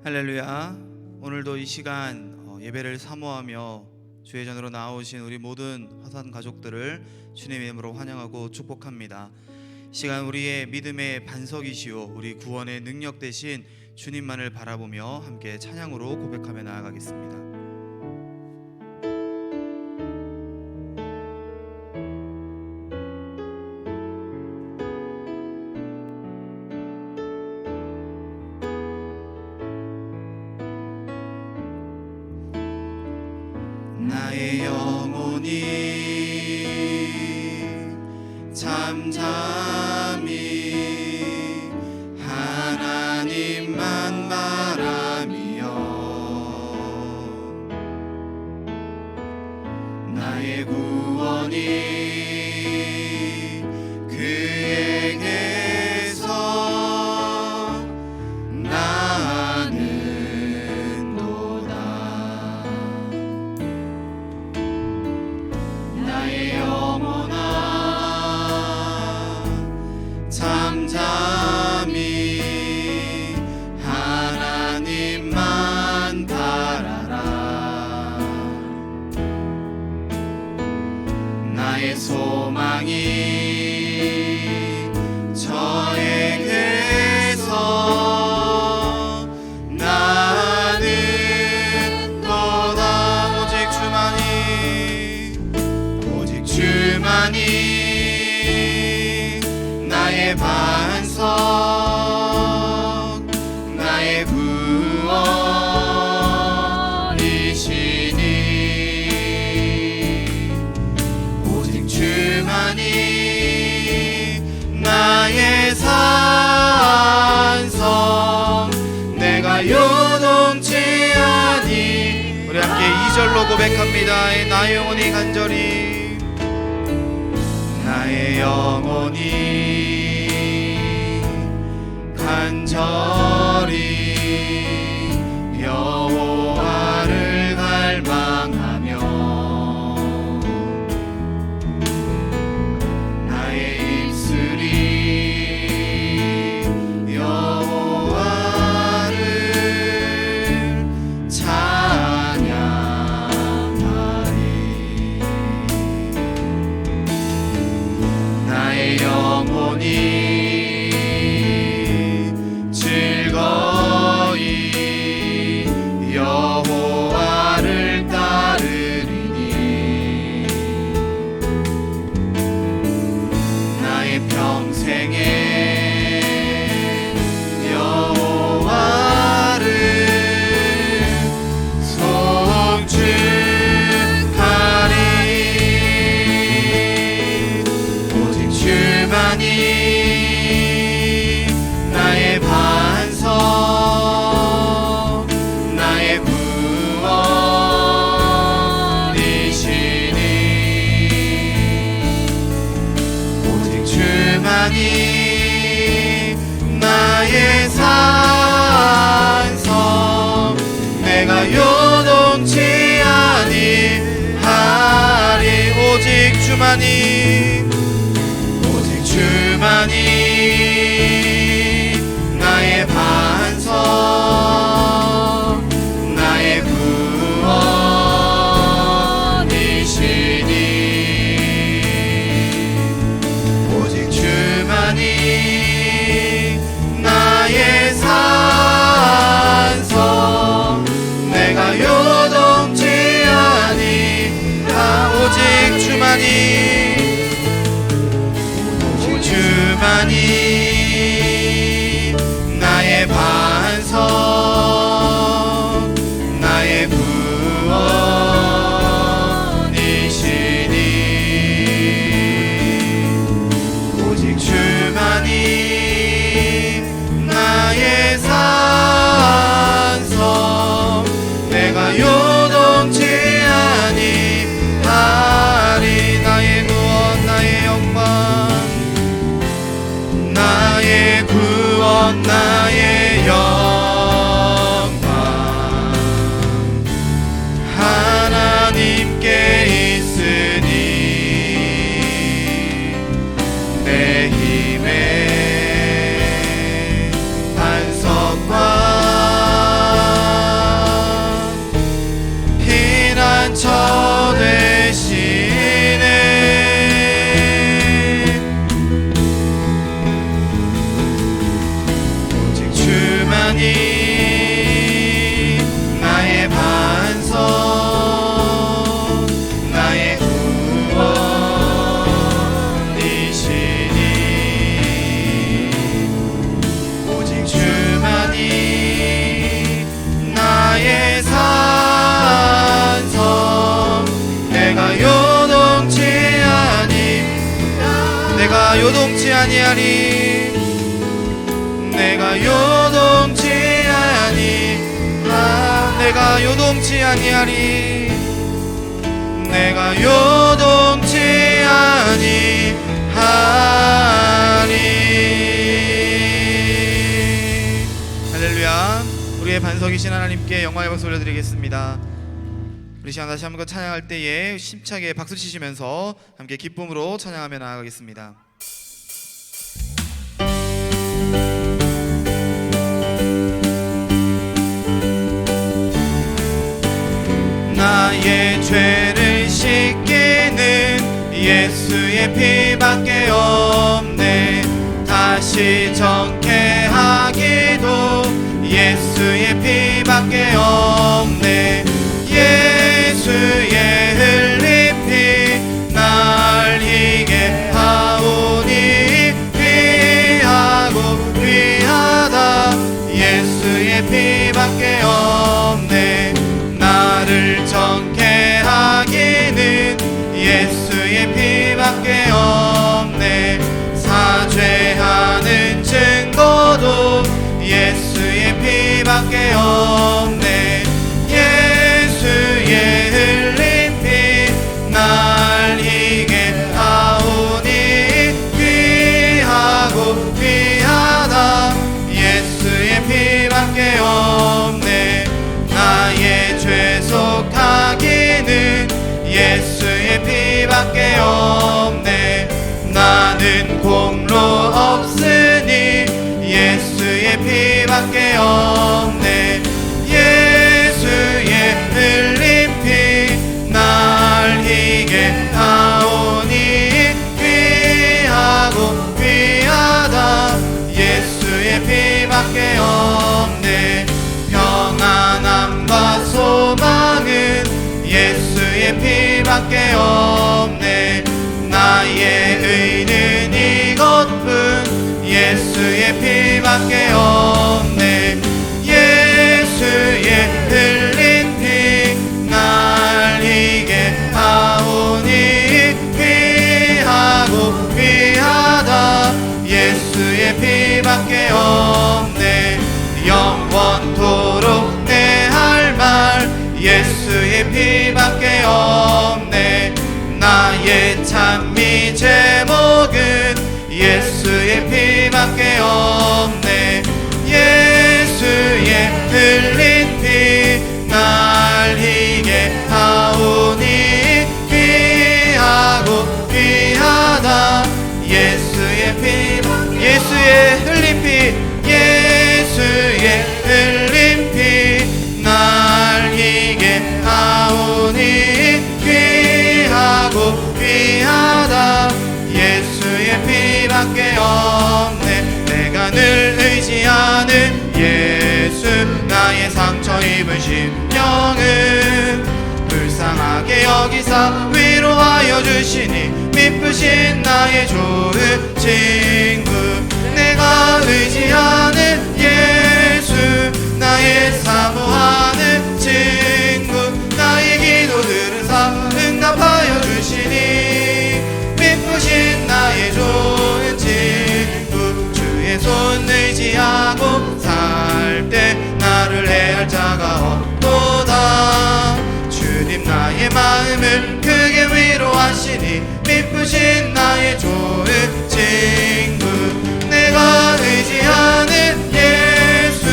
할렐루야. 오늘도 이 시간 예배를 사모하며 주의 전으로 나오신 우리 모든 화산 가족들을 주님의 이름으로 환영하고 축복합니다. 이 시간 우리의 믿음의 반석이시오 우리 구원의 능력 되신 주님만을 바라보며 함께 찬양으로 고백하며 나아가겠습니다. 나의 영혼이 잠잠히 하나님만 바라며 나의 구원이 그에게서 나는도다. 나의 영혼아 잠잠히 하나님만 바라라. 나의 소망이 저에게서 나는도다. 오직 주만이 나의 반석 나의 구원이시니 오직 주만이 나의 산성 내가 요동치 아니. 우리 함께 2절로 고백합니다. 나의 영혼이 간절히 나의 영혼이 간절히 여호와를 갈망하며 나의 입술이 여호와를 찬양하리. 나의 영혼이 즐거이 여호와를 따르리니 나의 평생에 여호와를 송축하리. 오직 주만이 나의 반석 나의 구원이시니 오직 주만이 나의 산성 내가 요동치 아니하리. 오직 주만이 나의 반석 나의 구원이시니 오직 주만이 나의 산성 내가 요동치 아니하. 오직 주만이 나의 반석 나의 구원이시니 오직 주만이 나의 산성 내가 요동치 아니하리. 나의 구원 나의 영광 나의 구원 나의 영광 하나님께 있으니 내 힘의 반석과 주시하니 나의 반석 나의 구원이시니 오직 주만이 나의 산성 내가 요동치 아니하리 내가 요동치 아니하리 내가 요동치 아니하리. 할렐루야. 우리의 반석이신 하나님께 영광의 박수 올려드리겠습니다. 우리 시간 다시 한번 찬양할 때에 힘차게 박수 치시면서 함께 기쁨으로 찬양하며 나아가겠습니다. 나의 죄를 씻기는 예수의 피밖에 없네. 다시 정케하기도 예수의 피밖에 없네. 예수의 흘린 피 날 희게 하오니 귀하고 귀하다. 예수의 피밖에 없네. 나를 정케하기는 예수의 피밖에 없네. 사죄하는 증거도 예수의 피밖에 없네. 예수의 흘린 피 날 희게 하오니 귀하고 귀하다. 예수의 피밖에 없네. 나의 죄 속하기는 예수의 피밖에 없네. 나는 공로 없으니 예수의 피밖에 없네. 예수의 흘린 피 날 희게 하오니 귀하고 귀하다. 예수의 피밖에 없네. 평안함과 소망은 예수의 피밖에 없네. 나의 의는 이것뿐 예수의 피밖에 없네. 예수의 흘린 피 날 희게 하오니 귀하고 귀하다. 예수의 피밖에 없네. 영원토록 내 할 말 예수의 피밖에 없네. 나의 찬미 제목은 예수의 피밖에 없네. 예수의 흘린 피 날 희게 하오니 귀하고 귀하다. 예수의 피 예수의 흘린 피 예수의 흘린 피 날 희게 하오니 귀하고 귀하다. 예수의 피밖에 없네. 내가 늘 의지하는 예수 나의 상처 입은 심령은 불쌍하게 여기사 위로하여 주시니 미쁘신 나의 좋은 친구. 내가 의지하는 예수 나의 사모하는 친구. 나의 기도 들으사 응답하여 주시니 미쁘신 나의 좋은 친구. 주의 손 의지하고 살 때 나를 해할 자가 없도다. 주님 나의 마음을 크게 위로하시니 미쁘신 나의 좋은 친구. 내가 의지하는 예수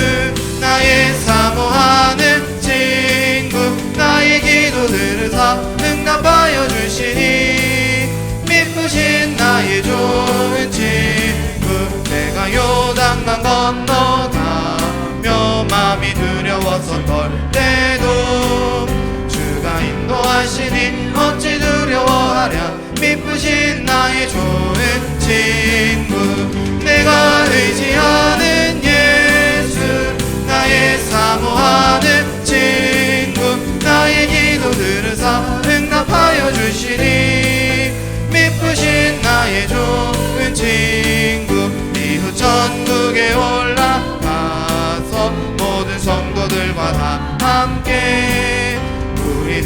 나의 사모하는 친구. 나의 기도 들으사 응답하여 주시니 미쁘신 나의 좋은 친구. 내가 요단강 건너가며 마음이 두려워서 떨 때도 주가 인도하시니 어찌 두려워하랴. 미쁘신 나의 좋은 친구. 내가 의지하는 예수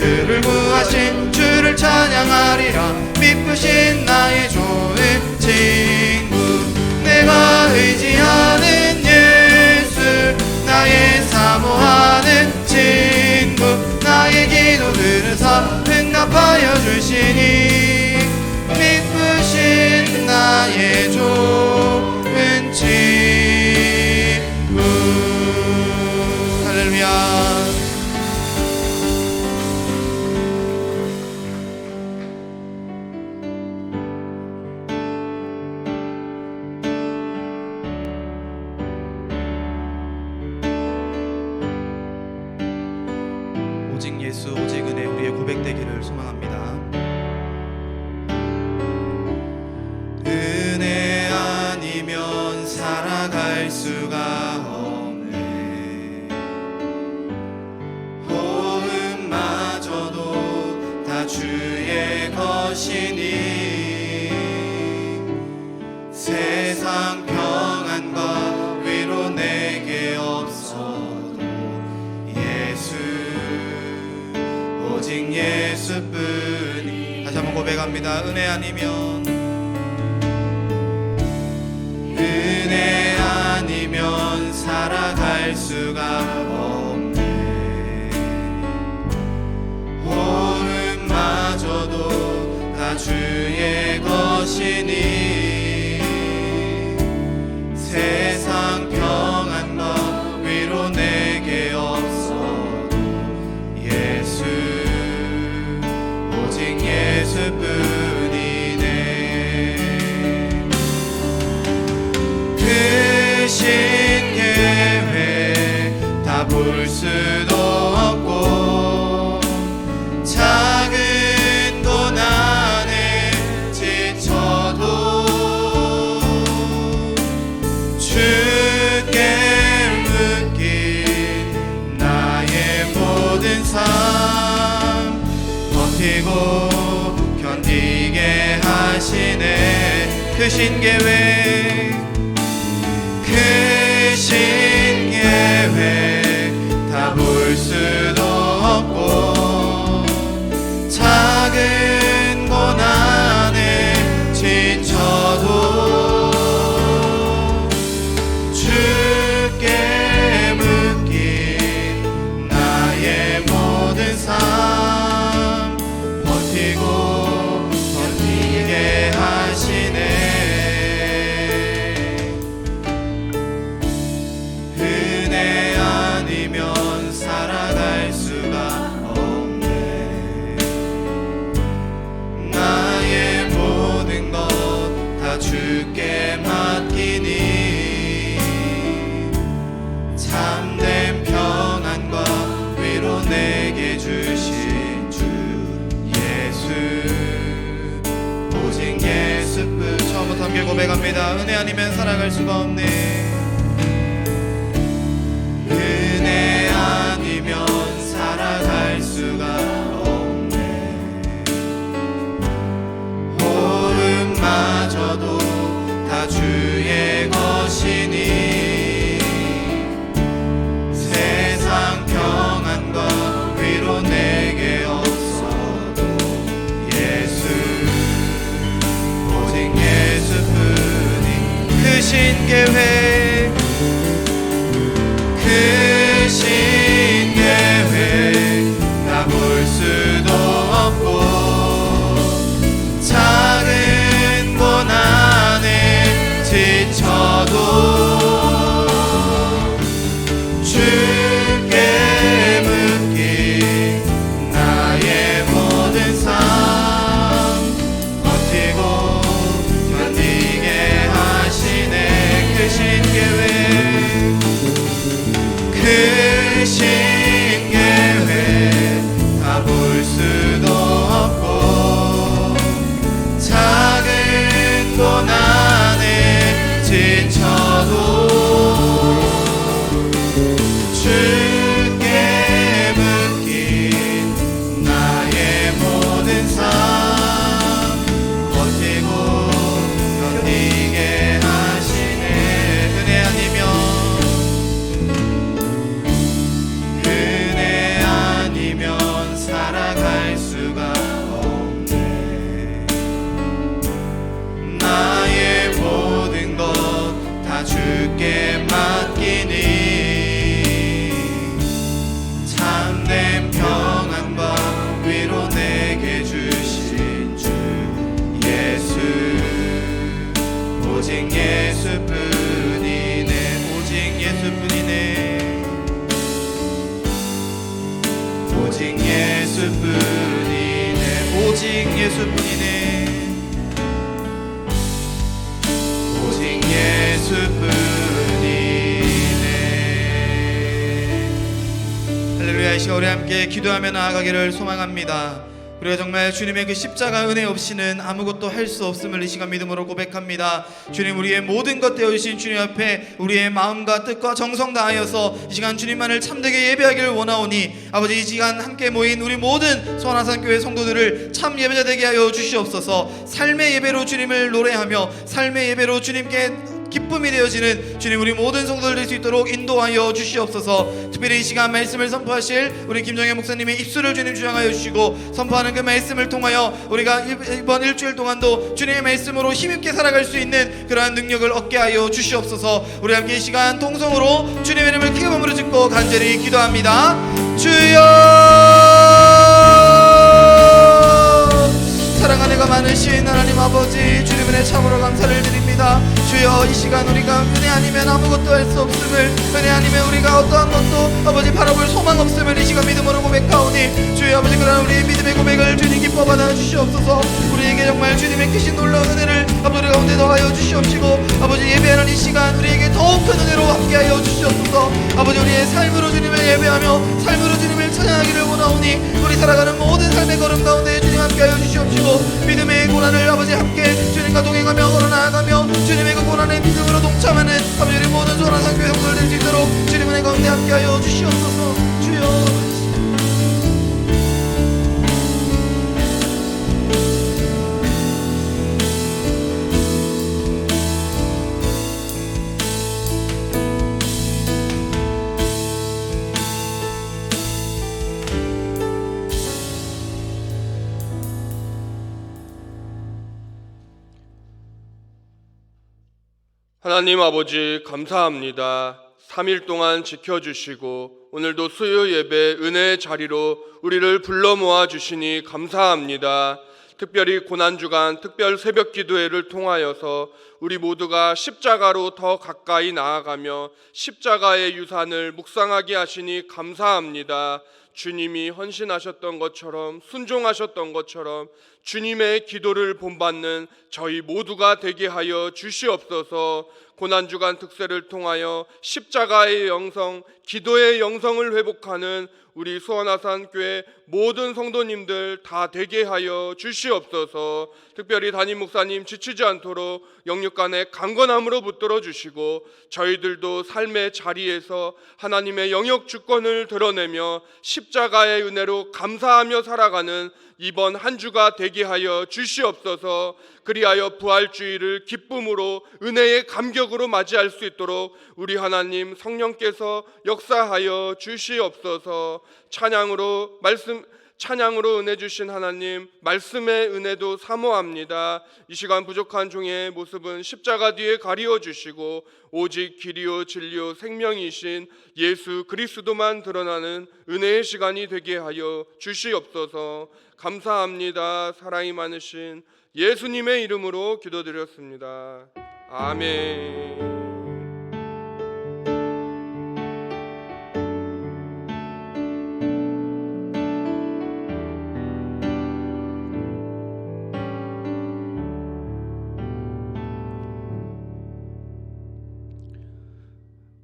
우리들을 구하신 주를 찬양하리라. 미쁘신 나의 좋은 친구, 내가 의지하는 예수, 나의 사모하는 친구, 나의 기도들을 응답하여 주시니 미쁘신 나의 좋은 친구. 할렐루야. 오직 예수 오직 은혜 우리의 고백되기를 소망합니다. 은혜 아니면 살아갈 수가 없네. 호흡마저도 다 주의 것이니 세상 평안과 위로 내게 없어도 예수 오직 예수뿐이. 다시 한번 고백합니다. 은혜 아니면, 은혜 아니면 살아갈 수가 없네. 호흡마저도 다 주의 것이니 세상 평안과 위로 내게 없어도 예수 오직 예수뿐이네. 크신 계획 다 볼 수도 없고 작은 고난에 지쳐도 주께 묶인 나의 모든 삶 버티고 견디게 하시네. 크신 계획, 크신 계획 다 볼 수도 없고 작은 고난에 지쳐도 주께 묶인 나의 모든 삶 버티고 견디게 하시네. 은혜 아니면 살아갈 수가 없네. 나의 모든 것 다 주께 맡기니 참된 평안과 위로 내게 주신 주 예수 오직 예수뿐. 처음부터 함께 고백합니다. 은혜 아니면 살아갈 수가 없네. 은혜 아니면 살아갈 수가 없네. 호흡마저도 다 주의 것이니 세상 평안과 위로 내게 없어도 예수 오직 예수뿐이. 크신 계획, 크신 계획 다 볼 수도 없고 작은 고난에 지쳐도 주께 묶인 나의 모든 삶 버티고 견디게 하시네. 크신 계획, 크신 계획 다 볼 수도 없고 작은 고난에 지쳐도 주께 묶인 나의 모든 삶 버티고 견디게 하시네. 은혜 아니면, 오직 예수뿐이네. 오직 예수뿐이네. 오직 예수뿐이네. 할렐루야. 이 시간 우리 함께 기도하며 나아가기를 소망합니다. 우리가 정말 주님의 그 십자가 은혜 없이는 아무것도 할 수 없음을 이 시간 믿음으로 고백합니다. 주님, 우리의 모든 것 되어주신 주님 앞에 우리의 마음과 뜻과 정성 다하여서 이 시간 주님만을 참되게 예배하기를 원하오니 아버지, 이 시간 함께 모인 우리 모든 소원하산교회 성도들을 참 예배자 되게 하여 주시옵소서. 삶의 예배로 주님을 노래하며 삶의 예배로 주님께 기쁨이 되어지는 주님, 우리 모든 성도들 될 수 있도록 인도하여 주시옵소서. 특별히 이 시간 말씀을 선포하실 우리 김정현 목사님의 입술을 주님 주장하여 주시고, 선포하는 그 말씀을 통하여 우리가 이번 일주일 동안도 주님의 말씀으로 힘있게 살아갈 수 있는 그러한 능력을 얻게 하여 주시옵소서. 우리 함께 이 시간 통성으로 주님의 이름을 크게 버무려 짓고 간절히 기도합니다. 주여, 사랑 은혜가 많으신 하나님 아버지, 주님 은혜 참으로 감사를 드립니다. 주여, 이 시간 우리가 은혜 아니면 아무것도 할 수 없음을, 은혜 아니면 우리가 어떠한 것도 아버지 바라볼 소망 없음을 이 시간 믿음으로 고백하오니, 주여 아버지, 그러나 우리의 믿음의 고백을 주님 기뻐 받아 주시옵소서. 우리에게 정말 주님의 크신 놀라운 은혜를 아버지 가운데 더하여 주시옵시고, 아버지 예배하는 이 시간 우리에게 더욱 큰 은혜로 함께하여 주시옵소서. 아버지, 우리의 삶으로 주님을 예배하며 삶으로 주님을 찬양하기를 원하오니, 우리 살아가는 모든 삶의 걸음 가운데 주님 함께하여 주시옵시고, 믿음의 고난을 아버지 함께 주님과 동행하며 걸어나가며 주님의 그 고난의 믿음으로 동참하는 아버지 우리 모든 소원한 교회 성도들 될 수 있도록 주님 은혜 가운데 함께하여 주시옵소서. 주여, 하나님 아버지, 감사합니다. 3일 동안 지켜주시고 오늘도 수요 예배 은혜의 자리로 우리를 불러 모아 주시니 감사합니다. 특별히 고난주간 특별 새벽 기도회를 통하여서 우리 모두가 십자가로 더 가까이 나아가며 십자가의 유산을 묵상하게 하시니 감사합니다. 주님이 헌신하셨던 것처럼, 순종하셨던 것처럼 주님의 기도를 본받는 저희 모두가 되게 하여 주시옵소서. 고난주간 특세를 통하여 십자가의 영성, 기도의 영성을 회복하는 우리 수원하산교회 모든 성도님들 다 되게 하여 주시옵소서. 특별히 담임 목사님 지치지 않도록 영육간의 강건함으로 붙들어 주시고, 저희들도 삶의 자리에서 하나님의 영역 주권을 드러내며 십자가의 은혜로 감사하며 살아가는 이번 한 주가 되게 하여 주시옵소서. 그리하여 부활주의를 기쁨으로 은혜의 감격으로 맞이할 수 있도록 우리 하나님 성령께서 역사하여 주시옵소서. 찬양으로 은혜 주신 하나님, 말씀의 은혜도 사모합니다. 이 시간 부족한 종의 모습은 십자가 뒤에 가리워 주시고 오직 길이요 진리요 생명이신 예수 그리스도만 드러나는 은혜의 시간이 되게 하여 주시옵소서. 감사합니다. 사랑이 많으신 예수님의 이름으로 기도드렸습니다. 아멘.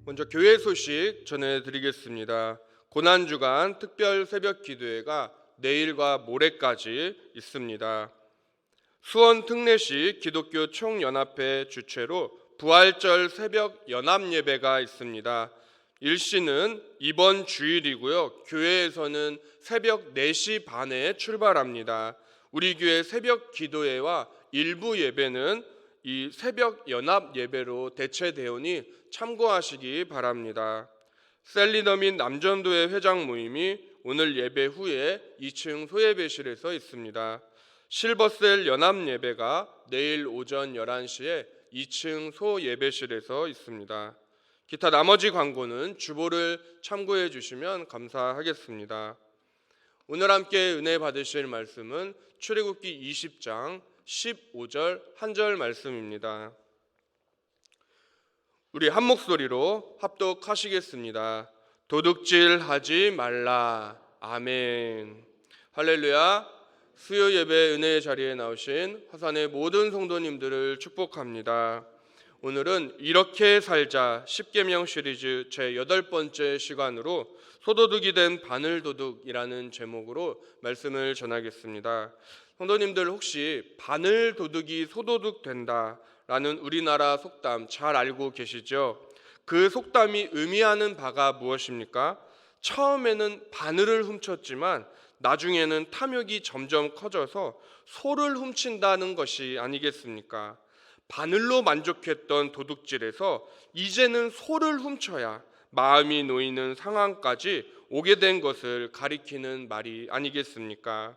먼저 교회 소식 전해드리겠습니다. 고난주간 특별 새벽 기도회가 내일과 모레까지 있습니다. 수원 특례시 기독교 총연합회 주최로 부활절 새벽 연합 예배가 있습니다. 일시는 이번 주일이고요. 교회에서는 새벽 4시 반에 출발합니다. 우리 교회 새벽 기도회와 일부 예배는 이 새벽 연합 예배로 대체되오니 참고하시기 바랍니다. 셀리더 및 남전도회 회장 모임이 오늘 예배 후에 2층 소예배실에서 있습니다. 실버셀 연합 예배가 내일 오전 11시에 2층 소예배실에서 있습니다. 기타 나머지 광고는 주보를 참고해 주시면 감사하겠습니다. 오늘 함께 은혜 받으실 말씀은 출애굽기 20장 15절 한 절 말씀입니다. 우리 한 목소리로 합독하시겠습니다. 도둑질하지 말라. 아멘. 할렐루야. 수요 예배 은혜의 자리에 나오신 화산의 모든 성도님들을 축복합니다. 오늘은 이렇게 살자 10계명 시리즈 제 8번째 시간으로 소도둑이 된 바늘도둑이라는 제목으로 말씀을 전하겠습니다. 성도님들 혹시 바늘도둑이 소도둑 된다라는 우리나라 속담 잘 알고 계시죠? 그 속담이 의미하는 바가 무엇입니까? 처음에는 바늘을 훔쳤지만 나중에는 탐욕이 점점 커져서 소를 훔친다는 것이 아니겠습니까? 바늘로 만족했던 도둑질에서 이제는 소를 훔쳐야 마음이 놓이는 상황까지 오게 된 것을 가리키는 말이 아니겠습니까?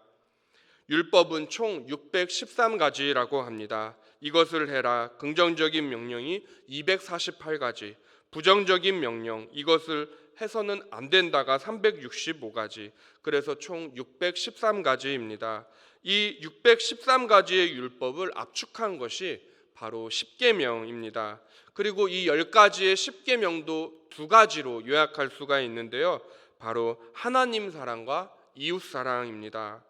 율법은 총 613가지라고 합니다. 이것을 해라 긍정적인 명령이 248가지, 부정적인 명령 이것을 해서는 안 된다가 365가지, 그래서 총 613가지입니다. 이 613가지의 율법을 압축한 것이 바로 10계명입니다. 그리고 이 10가지의 10계명도 두 가지로 요약할 수가 있는데요. 바로 하나님 사랑과 이웃 사랑입니다.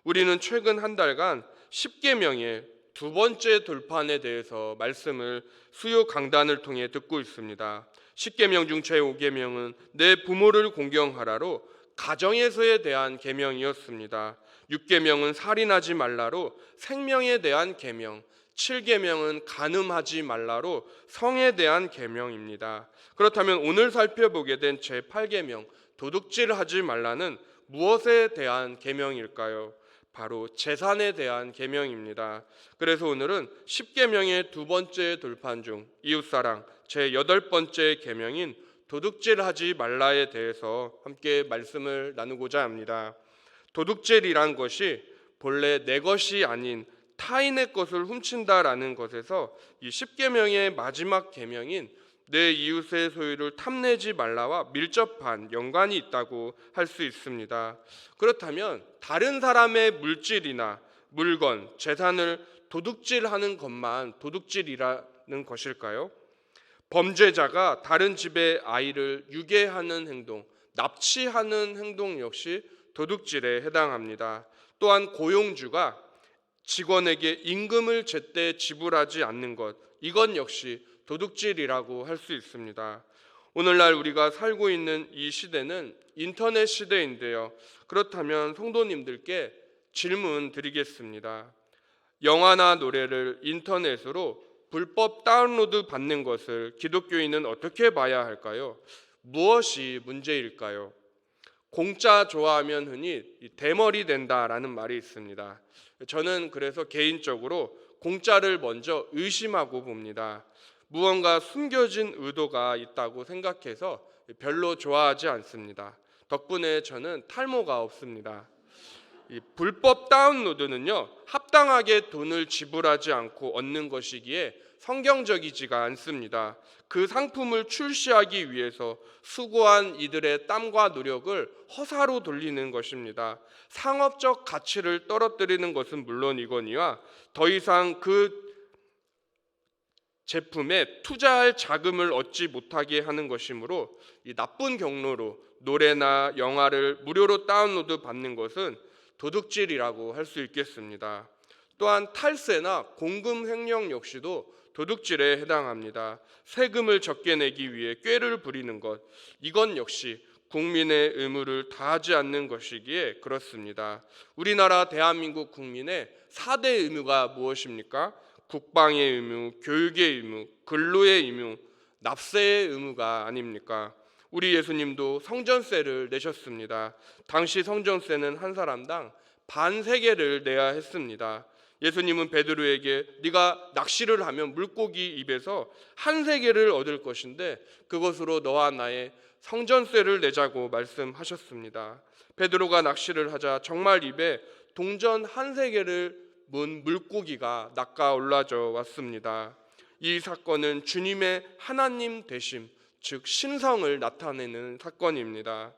우리는 최근 한 달간 10계명의 두 번째 돌판에 대해서 말씀을 수요 강단을 통해 듣고 있습니다. 10계명 중 제5계명은 내 부모를 공경하라로 가정에서에 대한 계명이었습니다. 6계명은 살인하지 말라로 생명에 대한 계명, 7계명은 간음하지 말라로 성에 대한 계명입니다. 그렇다면 오늘 살펴보게 된 제8계명 도둑질하지 말라는 무엇에 대한 계명일까요? 바로 재산에 대한 계명입니다. 그래서 오늘은 10계명의 두 번째 돌판 중 이웃사랑 제8번째 계명인 도둑질하지 말라에 대해서 함께 말씀을 나누고자 합니다. 도둑질이란 것이 본래 내 것이 아닌 타인의 것을 훔친다라는 것에서 이 10계명의 마지막 계명인 내 이웃의 소유를 탐내지 말라와 밀접한 연관이 있다고 할 수 있습니다. 그렇다면 다른 사람의 물질이나 물건, 재산을 도둑질하는 것만 도둑질이라는 것일까요? 범죄자가 다른 집의 아이를 유괴하는 행동, 납치하는 행동 역시 도둑질에 해당합니다. 또한 고용주가 직원에게 임금을 제때 지불하지 않는 것, 이건 역시 도둑질이라고 할 수 있습니다. 오늘날 우리가 살고 있는 이 시대는 인터넷 시대인데요. 그렇다면 성도님들께 질문 드리겠습니다. 영화나 노래를 인터넷으로 불법 다운로드 받는 것을 기독교인은 어떻게 봐야 할까요? 무엇이 문제일까요? 공짜 좋아하면 흔히 대머리 된다라는 말이 있습니다. 저는 그래서 개인적으로 공짜를 먼저 의심하고 봅니다. 무언가 숨겨진 의도가 있다고 생각해서 별로 좋아하지 않습니다. 덕분에 저는 탈모가 없습니다. 이 불법 다운로드는요, 합당하게 돈을 지불하지 않고 얻는 것이기에 성경적이지가 않습니다. 그 상품을 출시하기 위해서 수고한 이들의 땀과 노력을 허사로 돌리는 것입니다. 상업적 가치를 떨어뜨리는 것은 물론이거니와 더 이상 그 제품에 투자할 자금을 얻지 못하게 하는 것이므로 이 나쁜 경로로 노래나 영화를 무료로 다운로드 받는 것은 도둑질이라고 할 수 있겠습니다. 또한 탈세나 공금 횡령 역시도 도둑질에 해당합니다. 세금을 적게 내기 위해 꾀를 부리는 것, 이건 역시 국민의 의무를 다하지 않는 것이기에 그렇습니다. 우리나라 대한민국 국민의 4대 의무가 무엇입니까? 국방의 의무, 교육의 의무, 근로의 의무, 납세의 의무가 아닙니까? 우리 예수님도 성전세를 내셨습니다. 당시 성전세는 한 사람당 반세겔을 내야 했습니다. 예수님은 베드로에게 네가 낚시를 하면 물고기 입에서 한 세겔을 얻을 것인데 그것으로 너와 나의 성전세를 내자고 말씀하셨습니다. 베드로가 낚시를 하자 정말 입에 동전 한 세겔을 문 물고기가 낚아 올라져 왔습니다. 이 사건은 주님의 하나님 되심, 즉 신성을 나타내는 사건입니다.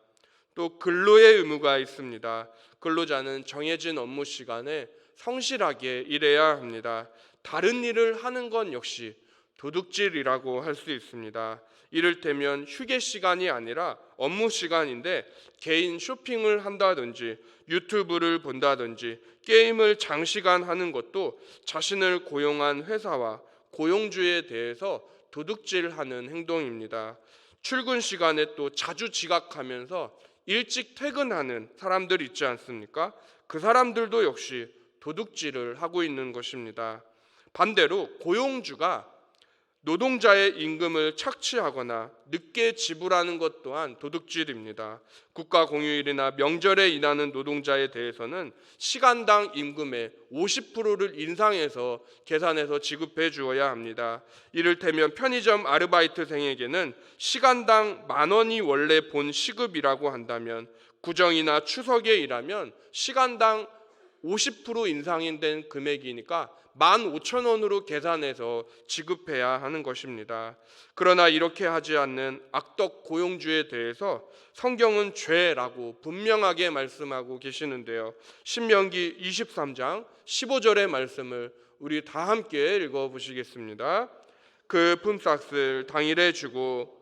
또 근로의 의무가 있습니다. 근로자는 정해진 업무 시간에 성실하게 일해야 합니다. 다른 일을 하는 건 역시 도둑질이라고 할 수 있습니다. 이를테면 휴게 시간이 아니라 업무 시간인데 개인 쇼핑을 한다든지 유튜브를 본다든지 게임을 장시간 하는 것도 자신을 고용한 회사와 고용주에 대해서 도둑질하는 행동입니다. 출근 시간에 또 자주 지각하면서 일찍 퇴근하는 사람들 있지 않습니까? 그 사람들도 역시 도둑질을 하고 있는 것입니다. 반대로 고용주가 노동자의 임금을 착취하거나 늦게 지불하는 것 또한 도둑질입니다. 국가 공휴일이나 명절에 일하는 노동자에 대해서는 시간당 임금의 50%를 인상해서 계산해서 지급해 주어야 합니다. 이를테면 편의점 아르바이트생에게는 시간당 10,000원이 원래 본 시급이라고 한다면 구정이나 추석에 일하면 시간당 50% 인상이 된 금액이니까 15,000원으로 계산해서 지급해야 하는 것입니다. 그러나 이렇게 하지 않는 악덕 고용주에 대해서 성경은 죄라고 분명하게 말씀하고 계시는데요. 신명기 23장 15절의 말씀을 우리 다 함께 읽어보시겠습니다. 그 품삯을 당일에 주고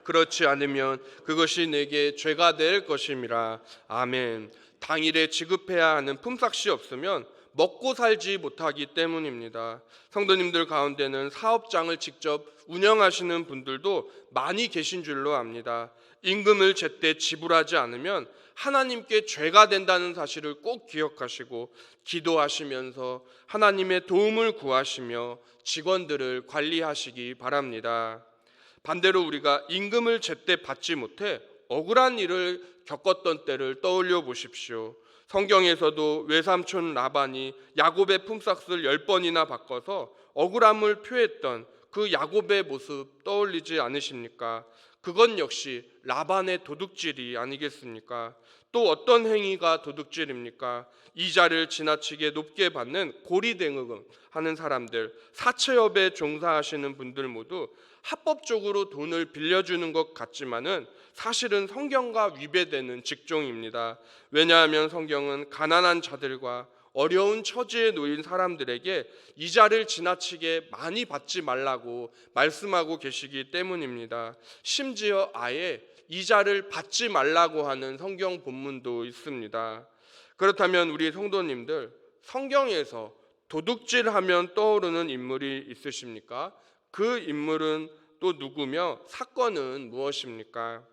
그렇지 않으면 그것이 내게 죄가 될 것임이라. 아멘. 당일에 지급해야 하는 품삯이 없으면 먹고 살지 못하기 때문입니다. 성도님들 가운데는 사업장을 직접 운영하시는 분들도 많이 계신 줄로 압니다. 임금을 제때 지불하지 않으면 하나님께 죄가 된다는 사실을 꼭 기억하시고 기도하시면서 하나님의 도움을 구하시며 직원들을 관리하시기 바랍니다. 반대로 우리가 임금을 제때 받지 못해 억울한 일을 겪었던 때를 떠올려 보십시오. 성경에서도 외삼촌 라반이 야곱의 품삯을 10번이나 바꿔서 억울함을 표했던 그 야곱의 모습 떠올리지 않으십니까? 그건 역시 라반의 도둑질이 아니겠습니까? 또 어떤 행위가 도둑질입니까? 이자를 지나치게 높게 받는 고리대금 하는 사람들, 사채업에 종사하시는 분들 모두 합법적으로 돈을 빌려주는 것 같지만은 사실은 성경과 위배되는 직종입니다. 왜냐하면 성경은 가난한 자들과 어려운 처지에 놓인 사람들에게 이자를 지나치게 많이 받지 말라고 말씀하고 계시기 때문입니다. 심지어 아예 이자를 받지 말라고 하는 성경 본문도 있습니다. 그렇다면 우리 성도님들, 성경에서 도둑질하면 떠오르는 인물이 있으십니까? 그 인물은 또 누구며 사건은 무엇입니까?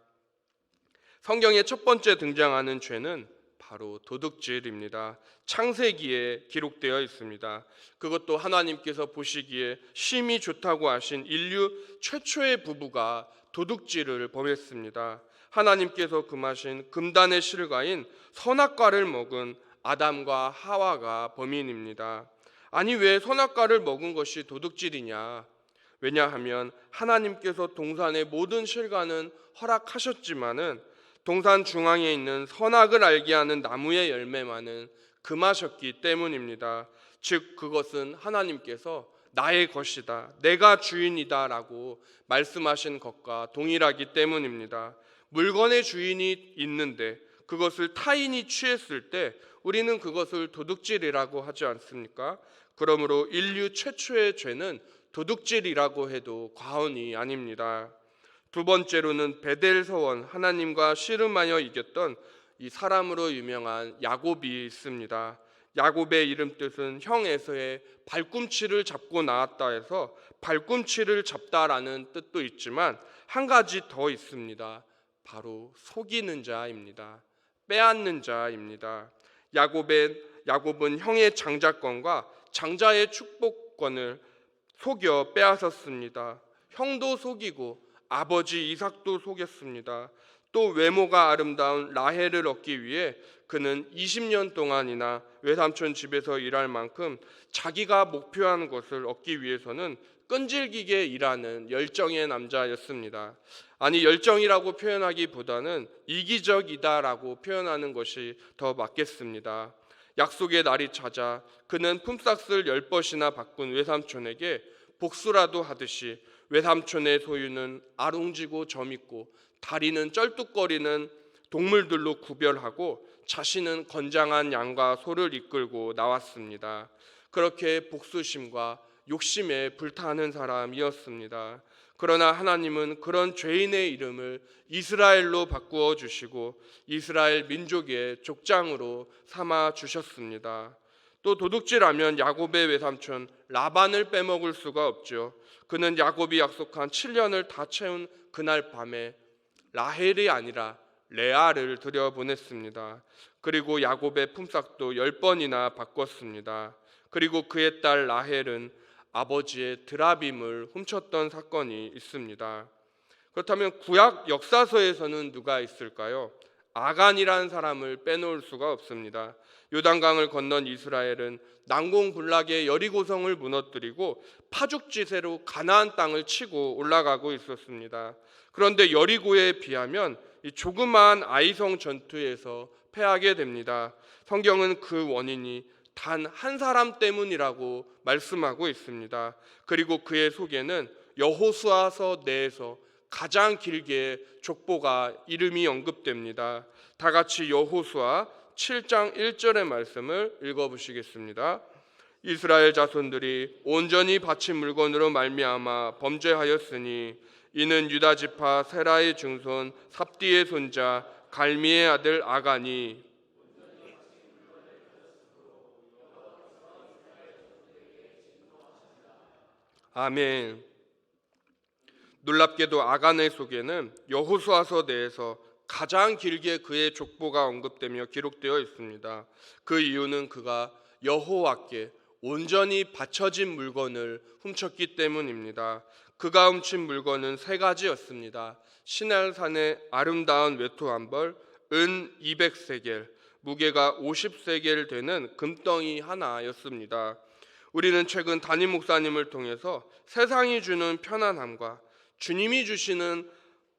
성경의 첫 번째 등장하는 죄는 바로 도둑질입니다. 창세기에 기록되어 있습니다. 그것도 하나님께서 보시기에 심히 좋다고 하신 인류 최초의 부부가 도둑질을 범했습니다. 하나님께서 금하신 금단의 실과인 선악과를 먹은 아담과 하와가 범인입니다. 아니 왜 선악과를 먹은 것이 도둑질이냐? 왜냐하면 하나님께서 동산의 모든 실과는 허락하셨지만은 동산 중앙에 있는 선악을 알게 하는 나무의 열매만은 금하셨기 때문입니다. 즉 그것은 하나님께서 나의 것이다, 내가 주인이다 라고 말씀하신 것과 동일하기 때문입니다. 물건의 주인이 있는데 그것을 타인이 취했을 때 우리는 그것을 도둑질이라고 하지 않습니까? 그러므로 인류 최초의 죄는 도둑질이라고 해도 과언이 아닙니다. 두 번째로는 베델 서원, 하나님과 씨름하여 이겼던 이 사람으로 유명한 야곱이 있습니다. 야곱의 이름 뜻은 형 에서의 발꿈치를 잡고 나왔다 해서 발꿈치를 잡다라는 뜻도 있지만 한 가지 더 있습니다. 바로 속이는 자입니다. 빼앗는 자입니다. 야곱은 형의 장자권과 장자의 축복권을 속여 빼앗았습니다. 형도 속이고 아버지 이삭도 속였습니다. 또 외모가 아름다운 라헬을 얻기 위해 그는 20년 동안이나 외삼촌 집에서 일할 만큼 자기가 목표한 것을 얻기 위해서는 끈질기게 일하는 열정의 남자였습니다. 아니 열정이라고 표현하기보다는 이기적이다라고 표현하는 것이 더 맞겠습니다. 약속의 날이 찾아 그는 품삯을 10번이나 바꾼 외삼촌에게 복수라도 하듯이 외삼촌의 소유는 아롱지고 점있고 다리는 쩔뚝거리는 동물들로 구별하고 자신은 건장한 양과 소를 이끌고 나왔습니다. 그렇게 복수심과 욕심에 불타는 사람이었습니다. 그러나 하나님은 그런 죄인의 이름을 이스라엘로 바꾸어 주시고 이스라엘 민족의 족장으로 삼아 주셨습니다. 또 도둑질하면 야곱의 외삼촌 라반을 빼먹을 수가 없죠. 그는 야곱이 약속한 7년을 다 채운 그날 밤에 라헬이 아니라 레아를 들여보냈습니다. 그리고 야곱의 품삯도 10번이나 바꿨습니다. 그리고 그의 딸 라헬은 아버지의 드라빔을 훔쳤던 사건이 있습니다. 그렇다면 구약 역사서에서는 누가 있을까요? 아간이라는 사람을 빼놓을 수가 없습니다. 요단강을 건넌 이스라엘은 난공불락의 여리고성을 무너뜨리고 파죽지세로 가나안 땅을 치고 올라가고 있었습니다. 그런데 여리고에 비하면 이 조그마한 아이성 전투에서 패하게 됩니다. 성경은 그 원인이 단 한 사람 때문이라고 말씀하고 있습니다. 그리고 그의 속에는 여호수아서 내에서 가장 길게 족보가 이름이 언급됩니다. 다 같이 여호수아 7장 1절의 말씀을 읽어보시겠습니다. 이스라엘 자손들이 온전히 바친 물건으로 말미암아 범죄하였으니 이는 유다 지파 세라의 증손 삽디의 손자 갈미의 아들 아간이 아멘. 놀랍게도 아간의 속에는 여호수아서 내에서 가장 길게 그의 족보가 언급되며 기록되어 있습니다. 그 이유는 그가 여호와께 온전히 바쳐진 물건을 훔쳤기 때문입니다. 그가 훔친 물건은 세 가지였습니다. 시날산의 아름다운 외투 한 벌, 은 200세겔, 무게가 50세겔 되는 금덩이 하나였습니다. 우리는 최근 담임 목사님을 통해서 세상이 주는 편안함과 주님이 주시는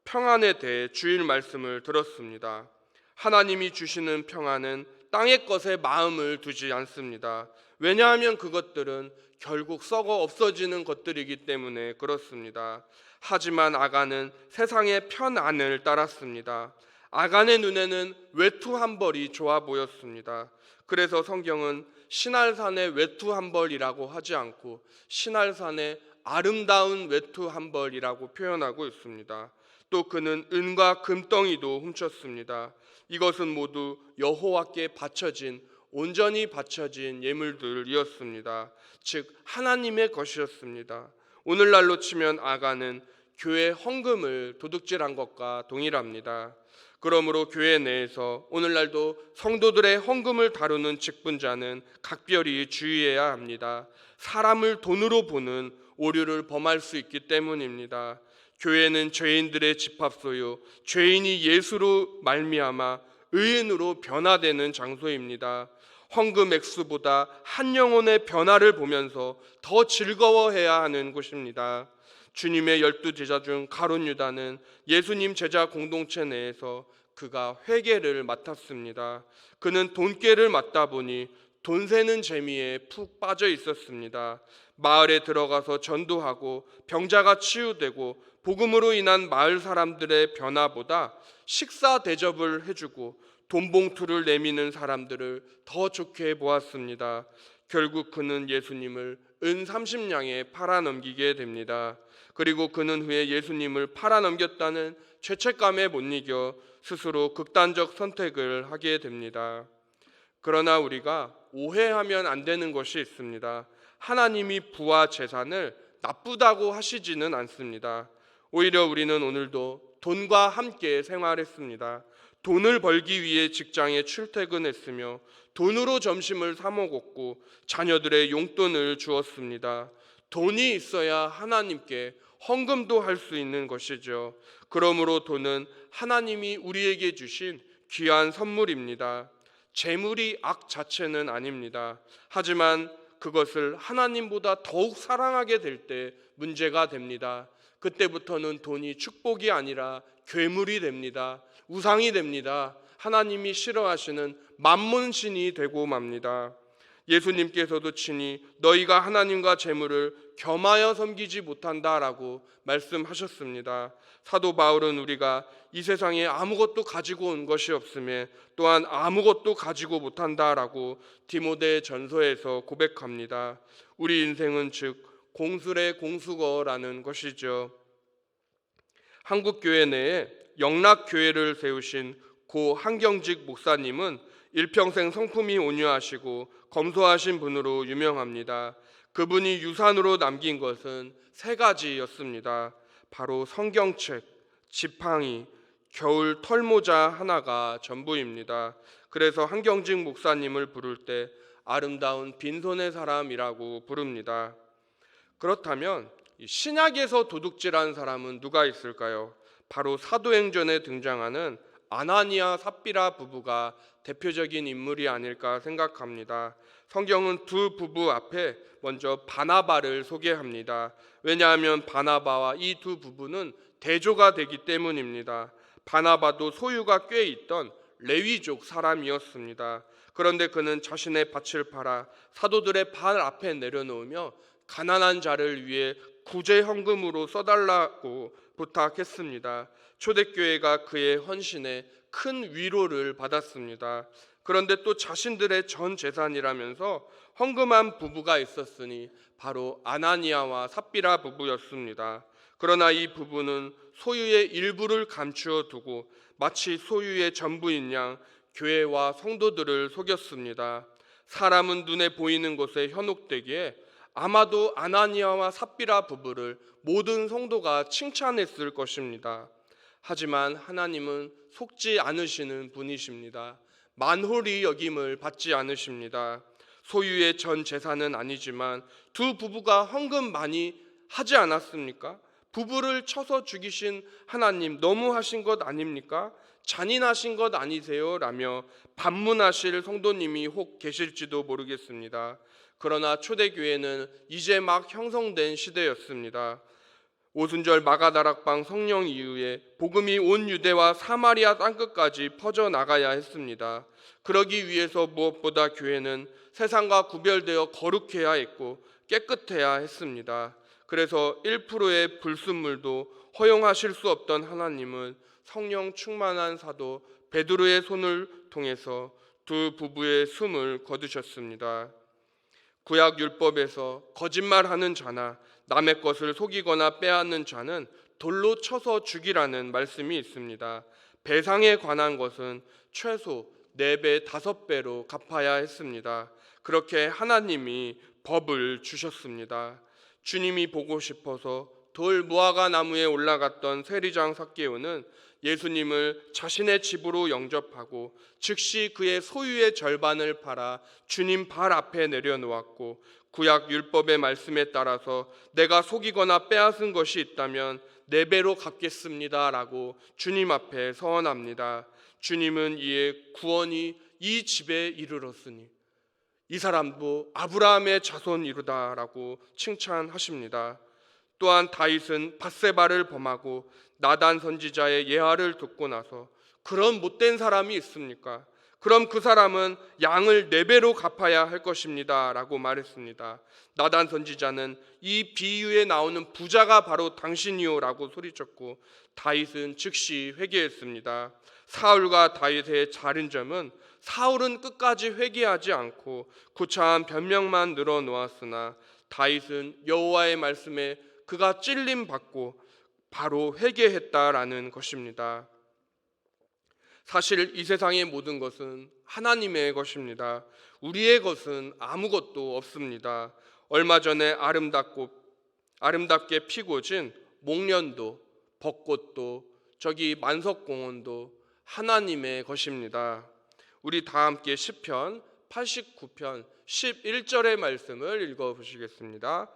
평안에 대해 주일 말씀을 들었습니다. 하나님이 주시는 평안은 땅의 것에 마음을 두지 않습니다. 왜냐하면 그것들은 결국 썩어 없어지는 것들이기 때문에 그렇습니다. 하지만 아간은 세상의 편안을 따랐습니다. 아간의 눈에는 외투 한 벌이 좋아 보였습니다. 그래서 성경은 시날산의 외투 한 벌이라고 하지 않고 시날산의 아름다운 외투 한 벌이라고 표현하고 있습니다. 또 그는 은과 금덩이도 훔쳤습니다. 이것은 모두 여호와께 바쳐진 온전히 바쳐진 예물들이었습니다. 즉 하나님의 것이었습니다. 오늘날로 치면 아간은 교회 헌금을 도둑질한 것과 동일합니다. 그러므로 교회 내에서 오늘날도 성도들의 헌금을 다루는 직분자는 각별히 주의해야 합니다. 사람을 돈으로 보는 오류를 범할 수 있기 때문입니다. 교회는 죄인들의 집합소요, 죄인이 예수로 말미암아 의인으로 변화되는 장소입니다. 헌금 액수보다 한 영혼의 변화를 보면서 더 즐거워해야 하는 곳입니다. 주님의 12제자 중 가룟 유다는 예수님 제자 공동체 내에서 그가 회계를 맡았습니다. 그는 돈깨를 맡다 보니 돈 세는 재미에 푹 빠져 있었습니다. 마을에 들어가서 전도하고 병자가 치유되고 복음으로 인한 마을 사람들의 변화보다 식사 대접을 해주고 돈 봉투를 내미는 사람들을 더 좋게 보았습니다. 결국 그는 예수님을 은 30냥에 팔아넘기게 됩니다. 그리고 그는 후에 예수님을 팔아넘겼다는 죄책감에 못 이겨 스스로 극단적 선택을 하게 됩니다. 그러나 우리가 오해하면 안 되는 것이 있습니다. 하나님이 부와 재산을 나쁘다고 하시지는 않습니다. 오히려 우리는 오늘도 돈과 함께 생활했습니다. 돈을 벌기 위해 직장에 출퇴근했으며 돈으로 점심을 사 먹었고 자녀들의 용돈을 주었습니다. 돈이 있어야 하나님께 헌금도 할 수 있는 것이죠. 그러므로 돈은 하나님이 우리에게 주신 귀한 선물입니다. 재물이 악 자체는 아닙니다. 하지만 그것을 하나님보다 더욱 사랑하게 될 때 문제가 됩니다. 그때부터는 돈이 축복이 아니라 괴물이 됩니다. 우상이 됩니다. 하나님이 싫어하시는 만몬신이 되고 맙니다. 예수님께서도 친히 너희가 하나님과 재물을 겸하여 섬기지 못한다라고 말씀하셨습니다. 사도 바울은 우리가 이 세상에 아무것도 가지고 온 것이 없음에 또한 아무것도 가지고 못한다라고 디모데 전서에서 고백합니다. 우리 인생은 즉 공술의 공수거라는 것이죠. 한국 교회 내에 영락교회를 세우신 고 한경직 목사님은 일평생 성품이 온유하시고 검소하신 분으로 유명합니다. 그분이 유산으로 남긴 것은 세 가지였습니다. 바로 성경책, 지팡이, 겨울 털모자 하나가 전부입니다. 그래서 한경직 목사님을 부를 때 아름다운 빈손의 사람이라고 부릅니다. 그렇다면 신약에서 도둑질한 사람은 누가 있을까요? 바로 사도행전에 등장하는 아나니아 삽비라 부부가 대표적인 인물이 아닐까 생각합니다. 성경은 두 부부 앞에 먼저 바나바를 소개합니다. 왜냐하면 바나바와 이 두 부부는 대조가 되기 때문입니다. 바나바도 소유가 꽤 있던 레위족 사람이었습니다. 그런데 그는 자신의 밭을 팔아 사도들의 발 앞에 내려놓으며 가난한 자를 위해 구제 헌금으로 써달라고 부탁했습니다. 초대교회가 그의 헌신에 큰 위로를 받았습니다. 그런데 또 자신들의 전 재산이라면서 헌금한 부부가 있었으니 바로 아나니아와 삽비라 부부였습니다. 그러나 이 부부는 소유의 일부를 감추어 두고 마치 소유의 전부인 양 교회와 성도들을 속였습니다. 사람은 눈에 보이는 것에 현혹되기에 아마도 아나니아와 삽비라 부부를 모든 성도가 칭찬했을 것입니다. 하지만 하나님은 속지 않으시는 분이십니다. 만홀히 여김을 받지 않으십니다. 소유의 전 재산은 아니지만 두 부부가 헌금 많이 하지 않았습니까? 부부를 쳐서 죽이신 하나님 너무하신 것 아닙니까? 잔인하신 것 아니세요? 라며 반문하실 성도님이 혹 계실지도 모르겠습니다. 그러나 초대교회는 이제 막 형성된 시대였습니다. 오순절 마가다락방 성령 이후에 복음이 온 유대와 사마리아 땅끝까지 퍼져나가야 했습니다. 그러기 위해서 무엇보다 교회는 세상과 구별되어 거룩해야 했고 깨끗해야 했습니다. 그래서 1%의 불순물도 허용하실 수 없던 하나님은 성령 충만한 사도 베드로의 손을 통해서 두 부부의 숨을 거두셨습니다. 구약 율법에서 거짓말하는 자나 남의 것을 속이거나 빼앗는 자는 돌로 쳐서 죽이라는 말씀이 있습니다. 배상에 관한 것은 최소 4배, 5배로 갚아야 했습니다. 그렇게 하나님이 법을 주셨습니다. 주님이 보고 싶어서 돌 무화과 나무에 올라갔던 세리장 삭개오는 예수님을 자신의 집으로 영접하고 즉시 그의 소유의 절반을 팔아 주님 발 앞에 내려놓았고 구약 율법의 말씀에 따라서 내가 속이거나 빼앗은 것이 있다면 4배로 갚겠습니다라고 주님 앞에 서원합니다. 주님은 이에 구원이 이 집에 이르렀으니 이 사람도 아브라함의 자손이로다라고 칭찬하십니다. 또한 다윗은 밧세바를 범하고 나단 선지자의 예화를 듣고 나서 그런 못된 사람이 있습니까? 그럼 그 사람은 양을 4배로 갚아야 할 것입니다 라고 말했습니다. 나단 선지자는 이 비유에 나오는 부자가 바로 당신이요 라고 소리쳤고 다윗은 즉시 회개했습니다. 사울과 다윗의 다른 점은 사울은 끝까지 회개하지 않고 구차한 변명만 늘어놓았으나 다윗은 여호와의 말씀에 그가 찔림 받고 바로 회개했다라는 것입니다. 사실 이 세상의 모든 것은 하나님의 것입니다. 우리의 것은 아무것도 없습니다. 얼마 전에 아름답게 피고 진 목련도 벚꽃도 저기 만석공원도 하나님의 것입니다. 우리 다 함께 시편 89편 11절의 말씀을 읽어보시겠습니다.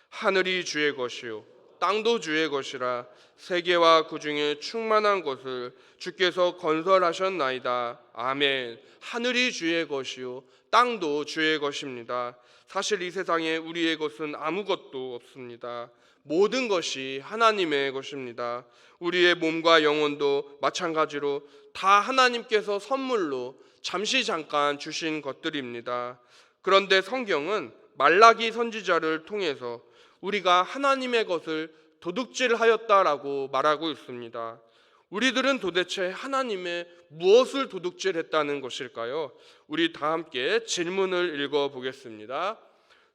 하늘이 주의 것이요 땅도 주의 것이라 세계와 그 중에 충만한 것을 주께서 건설하셨나이다. 아멘. 하늘이 주의 것이요 땅도 주의 것입니다. 사실 이 세상에 우리의 것은 아무것도 없습니다. 모든 것이 하나님의 것입니다. 우리의 몸과 영혼도 마찬가지로 다 하나님께서 선물로 잠시 잠깐 주신 것들입니다. 그런데 성경은 말라기 선지자를 통해서 우리가 하나님의 것을 도둑질하였다라고 말하고 있습니다. 우리들은 도대체 하나님의 무엇을 도둑질했다는 것일까요? 우리 다 함께 질문을 읽어보겠습니다.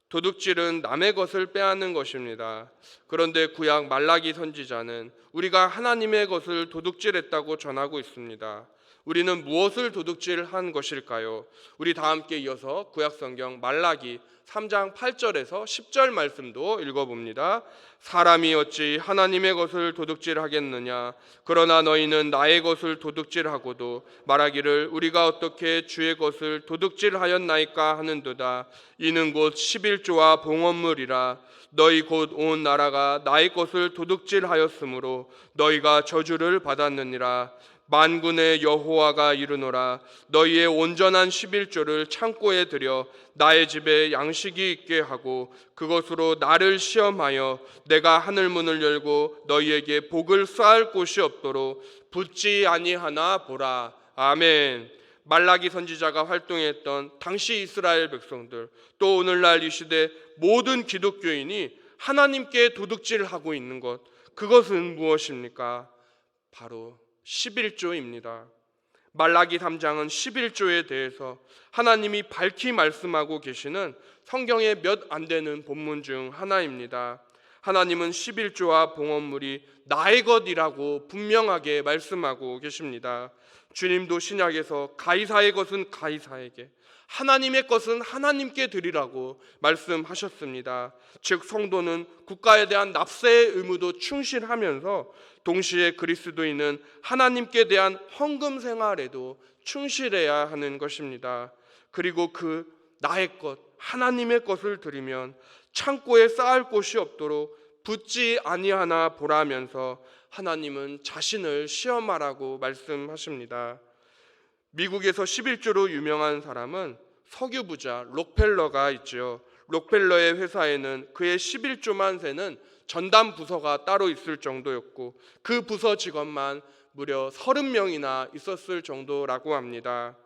도둑질은 남의 것을 빼앗는 것입니다. 그런데 구약 말라기 선지자는 우리가 하나님의 것을 도둑질했다고 전하고 있습니다. 우리는 무엇을 도둑질한 것일까요? 우리 다 함께 이어서 구약 성경 말라기 3장 8절에서 10절 말씀도 읽어봅니다. 사람이 어찌 하나님의 것을 도둑질하겠느냐? 그러나 너희는 나의 것을 도둑질하고도 말하기를 우리가 어떻게 주의 것을 도둑질하였나이까 하는도다. 이는 곧 11조와 봉헌물이라. 너희 곧 온 나라가 나의 것을 도둑질하였으므로 너희가 저주를 받았느니라. 만군의 여호와가 이르노라. 너희의 온전한 11조를 창고에 들여 나의 집에 양식이 있게 하고 그것으로 나를 시험하여 내가 하늘 문을 열고 너희에게 복을 쌓을 곳이 없도록 붙지 아니하나 보라. 아멘. 말라기 선지자가 활동했던 당시 이스라엘 백성들, 또 오늘날 이 시대 모든 기독교인이 하나님께 도둑질하고 있는 것, 그것은 무엇입니까? 바로 11조입니다. 말라기 3장은 11조에 대해서 하나님이 밝히 말씀하고 계시는 성경의 몇 안 되는 본문 중 하나입니다. 하나님은 11조와 봉헌물이 나의 것이라고 분명하게 말씀하고 계십니다. 주님도 신약에서 가이사의 것은 가이사에게, 하나님의 것은 하나님께 드리라고 말씀하셨습니다. 즉 성도는 국가에 대한 납세의 의무도 충실하면서 동시에 그리스도인은 하나님께 대한 헌금 생활에도 충실해야 하는 것입니다. 그리고 그 나의 것, 하나님의 것을 드리면 창고에 쌓을 곳이 없도록 붙지 아니하나 보라면서 하나님은 자신을 시험하라고 말씀하십니다. 미국에서 11조로 유명한 사람은 석유 부자 록펠러가 있죠. 록펠러의 회사에는 그의 11조만 세는 전담 부서가 따로 있을 정도였고 그 부서 직원만 무려 30명이나 있었을 정도라고 합니다.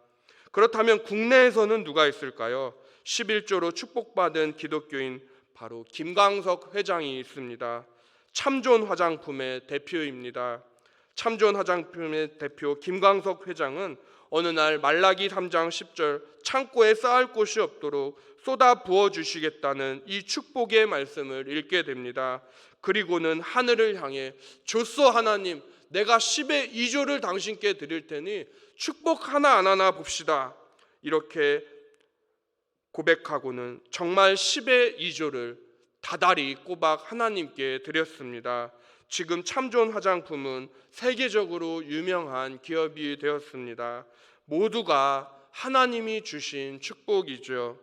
그렇다면 국내에서는 누가 있을까요? 11조로 축복받은 기독교인 바로 김광석 회장이 있습니다. 참존 화장품의 대표입니다. 참존 화장품의 대표 김광석 회장은 어느 날 말라기 3장 10절 창고에 쌓을 곳이 없도록 쏟아 부어주시겠다는 이 축복의 말씀을 읽게 됩니다. 그리고는 하늘을 향해 조소 하나님, 내가 10의 2조를 당신께 드릴 테니 축복 하나 안 하나 봅시다. 이렇게 고백하고는 정말 10의 2조를 다달이 꼬박 하나님께 드렸습니다. 지금 참존 화장품은 세계적으로 유명한 기업이 되었습니다. 모두가 하나님이 주신 축복이죠.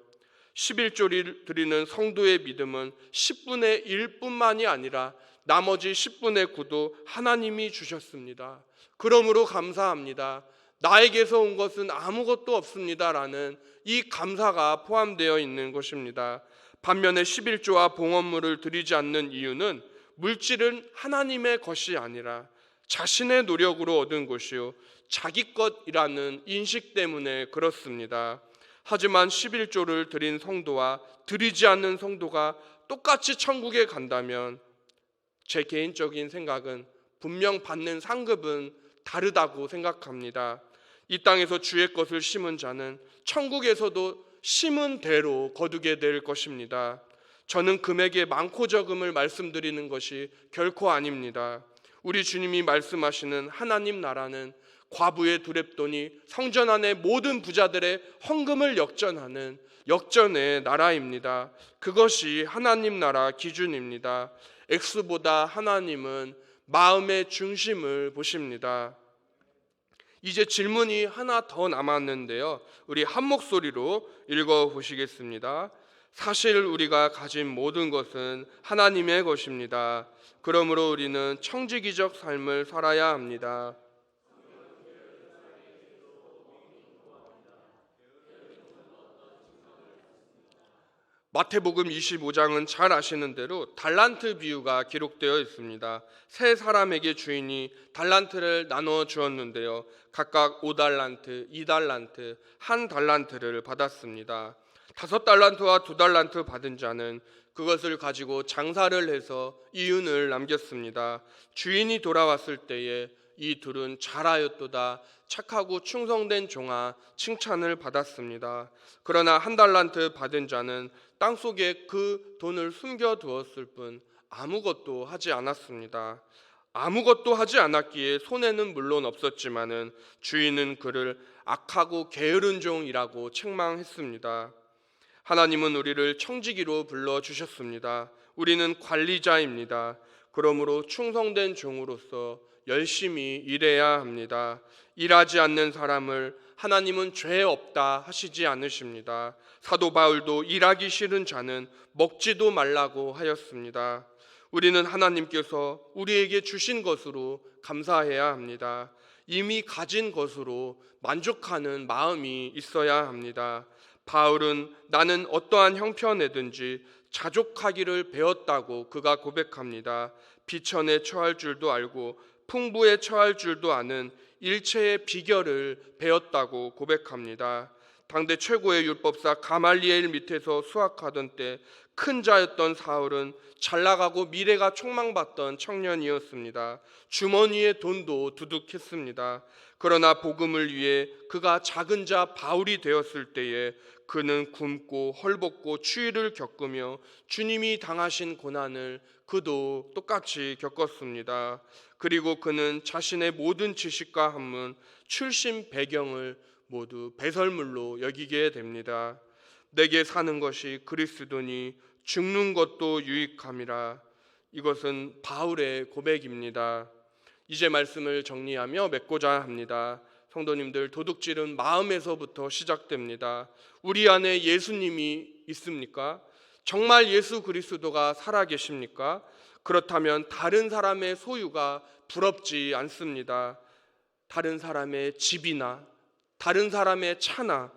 11조를 드리는 성도의 믿음은 10분의 1뿐만이 아니라 나머지 10분의 9도 하나님이 주셨습니다. 그러므로 감사합니다. 나에게서 온 것은 아무것도 없습니다라는 이 감사가 포함되어 있는 것입니다. 반면에 11조와 봉헌물을 드리지 않는 이유는 물질은 하나님의 것이 아니라 자신의 노력으로 얻은 것이요 자기 것이라는 인식 때문에 그렇습니다. 하지만 11조를 드린 성도와 드리지 않는 성도가 똑같이 천국에 간다면 제 개인적인 생각은 분명 받는 상급은 다르다고 생각합니다. 이 땅에서 주의 것을 심은 자는 천국에서도 심은 대로 거두게 될 것입니다. 저는 금액의 많고 적음을 말씀드리는 것이 결코 아닙니다. 우리 주님이 말씀하시는 하나님 나라는 과부의 두렙돈이 성전 안의 모든 부자들의 헌금을 역전하는 역전의 나라입니다. 그것이 하나님 나라 기준입니다. 액수보다 하나님은 마음의 중심을 보십니다. 이제 질문이 하나 더 남았는데요. 우리 한 목소리로 읽어보시겠습니다. 사실 우리가 가진 모든 것은 하나님의 것입니다. 그러므로 우리는 청지기적 삶을 살아야 합니다. 마태복음 25장은 잘 아시는 대로 달란트 비유가 기록되어 있습니다. 세 사람에게 주인이 달란트를 나눠 주었는데요. 각각 5달란트, 2달란트, 1달란트를 받았습니다. 5달란트와 2달란트 받은 자는 그것을 가지고 장사를 해서 이윤을 남겼습니다. 주인이 돌아왔을 때에 이 둘은 잘하였도다, 착하고 충성된 종아, 칭찬을 받았습니다. 그러나 1달란트 받은 자는 땅속에 그 돈을 숨겨두었을 뿐 아무것도 하지 않았습니다. 아무것도 하지 않았기에 손해는 물론 없었지만은 주인은 그를 악하고 게으른 종이라고 책망했습니다. 하나님은 우리를 청지기로 불러주셨습니다. 우리는 관리자입니다. 그러므로 충성된 종으로서 열심히 일해야 합니다. 일하지 않는 사람을 하나님은 죄 없다 하시지 않으십니다. 사도 바울도 일하기 싫은 자는 먹지도 말라고 하였습니다. 우리는 하나님께서 우리에게 주신 것으로 감사해야 합니다. 이미 가진 것으로 만족하는 마음이 있어야 합니다. 바울은 나는 어떠한 형편에든지 자족하기를 배웠다고 그가 고백합니다. 비천에 처할 줄도 알고 풍부에 처할 줄도 아는 일체의 비결을 배웠다고 고백합니다. 당대 최고의 율법사 가말리엘 밑에서 수학하던 때 큰 자였던 사울은 잘나가고 미래가 촉망받던 청년이었습니다. 주머니에 돈도 두둑했습니다. 그러나 복음을 위해 그가 작은 자 바울이 되었을 때에 그는 굶고 헐벗고 추위를 겪으며 주님이 당하신 고난을 그도 똑같이 겪었습니다. 그리고 그는 자신의 모든 지식과 학문, 출신 배경을 모두 배설물로 여기게 됩니다. 내게 사는 것이 그리스도니 죽는 것도 유익함이라. 이것은 바울의 고백입니다. 이제 말씀을 정리하며 맺고자 합니다. 성도님들, 도둑질은 마음에서부터 시작됩니다. 우리 안에 예수님이 있습니까? 정말 예수 그리스도가 살아계십니까? 그렇다면 다른 사람의 소유가 부럽지 않습니다. 다른 사람의 집이나 다른 사람의 차나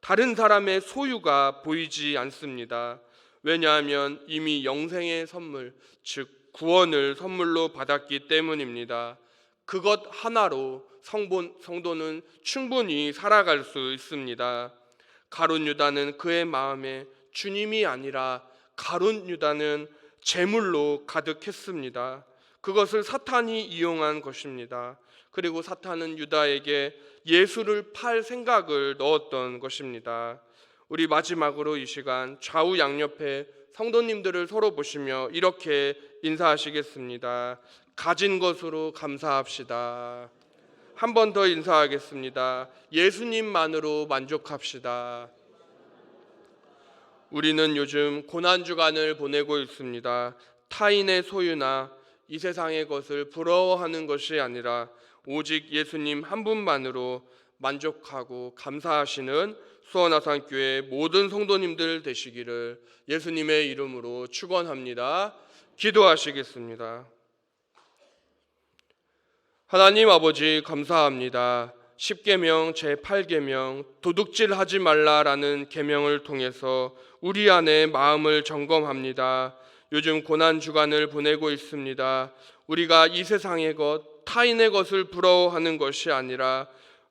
다른 사람의 소유가 보이지 않습니다. 왜냐하면 이미 영생의 선물, 즉 구원을 선물로 받았기 때문입니다. 그것 하나로 성도는 충분히 살아갈 수 있습니다. 가룟 유다는 그의 마음에 주님이 아니라 가룟 유다는 재물로 가득했습니다. 그것을 사탄이 이용한 것입니다. 그리고 사탄은 유다에게 예수를 팔 생각을 넣었던 것입니다. 우리 마지막으로 이 시간 좌우 양옆에 성도님들을 서로 보시며 이렇게 인사하시겠습니다. 가진 것으로 감사합시다. 한 번 더 인사하겠습니다. 예수님만으로 만족합시다. 우리는 요즘 고난주간을 보내고 있습니다. 타인의 소유나 이 세상의 것을 부러워하는 것이 아니라 오직 예수님 한 분만으로 만족하고 감사하시는 수원아산교회 모든 성도님들 되시기를 예수님의 이름으로 축원합니다. 기도하시겠습니다. 하나님 아버지 감사합니다. 10계명 제8계명 도둑질하지 말라라는 계명을 통해서 우리 안에 마음을 점검합니다. 요즘 고난주간을 보내고 있습니다. 우리가 이 세상의 것, 타인의 것을 부러워하는 것이 아니라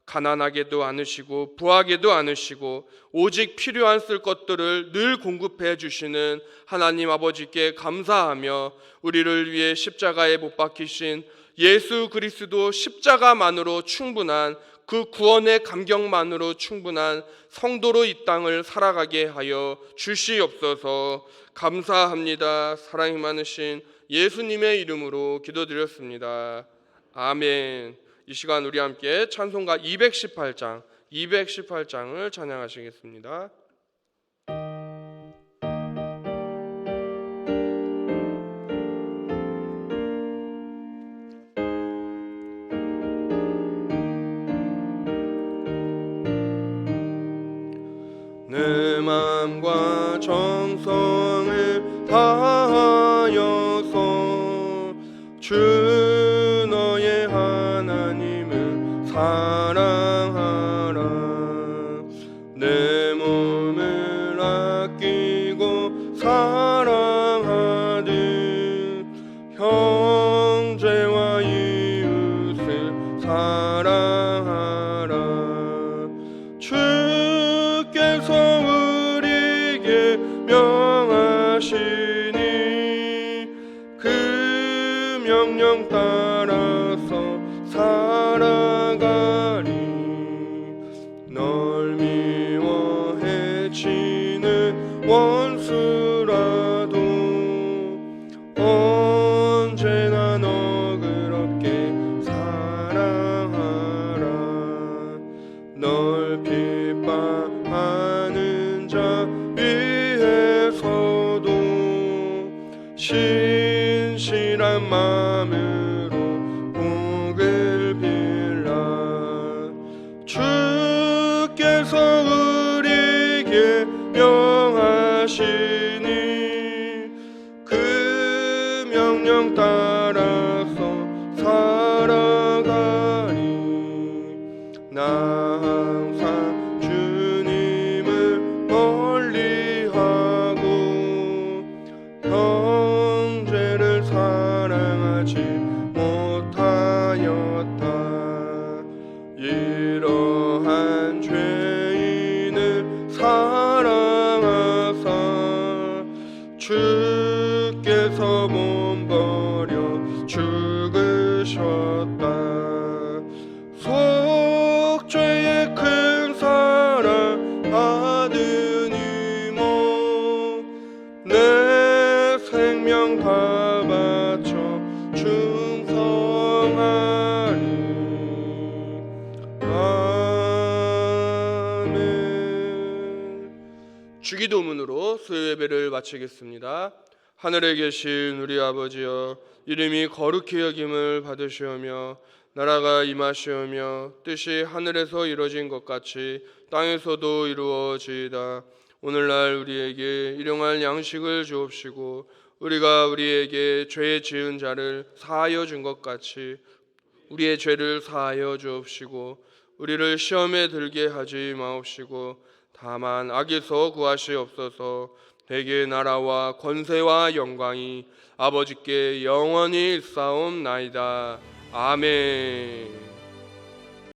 가난하게도 않으시고 부하게도 않으시고 오직 필요한 쓸 것들을 늘 공급해 주시는 하나님 아버지께 감사하며 우리를 위해 십자가에 못 박히신 예수 그리스도 십자가만으로 충분한 그 구원의 감격만으로 충분한 성도로 이 땅을 살아가게 하여 주시옵소서. 감사합니다. 사랑이 많으신 예수님의 이름으로 기도드렸습니다. 아멘. 이 시간 우리 함께 찬송가 218장을 찬양하시겠습니다. 내 마음과 정성을 다하여서 주 너의 하나님을 사랑하라. 내 몸을 아끼고 사랑하듯 형제와 이웃을 사랑하라. 주께서 우리 명하시니 그 명령 따라서 살아가리. 널 미워 해치는 원수라도 언제나 너그럽게 사랑하라. 널 핍박하는 자 위에서도 신실한 마음으로 복을 빌라. 주께서 우리에게 명하시니 그 명령 따라서 살아가리. 나 항상 주님을 멀리하고 형제를 사랑하지 못하였다. 이러한 죄인을 사랑하사 주께서 몸버려 죽으셨다. 속죄의 큰 사랑 아드님어 내 생명 다 바쳐 충성하리. 아멘. 주기도문으로 수요 예배를 마치겠습니다. 하늘에 계신 우리 아버지여, 이름이 거룩히 여김을 받으시오며 나라가 임하시오며 뜻이 하늘에서 이루어진 것 같이 땅에서도 이루어지이다. 오늘날 우리에게 일용할 양식을 주옵시고 우리가 우리에게 죄 지은 자를 사하여 준 것 같이 우리의 죄를 사하여 주옵시고 우리를 시험에 들게 하지 마옵시고 다만 악에서 구하시옵소서. 대개 나라와 권세와 영광이 아버지께 영원히 있사옵나이다. 아멘.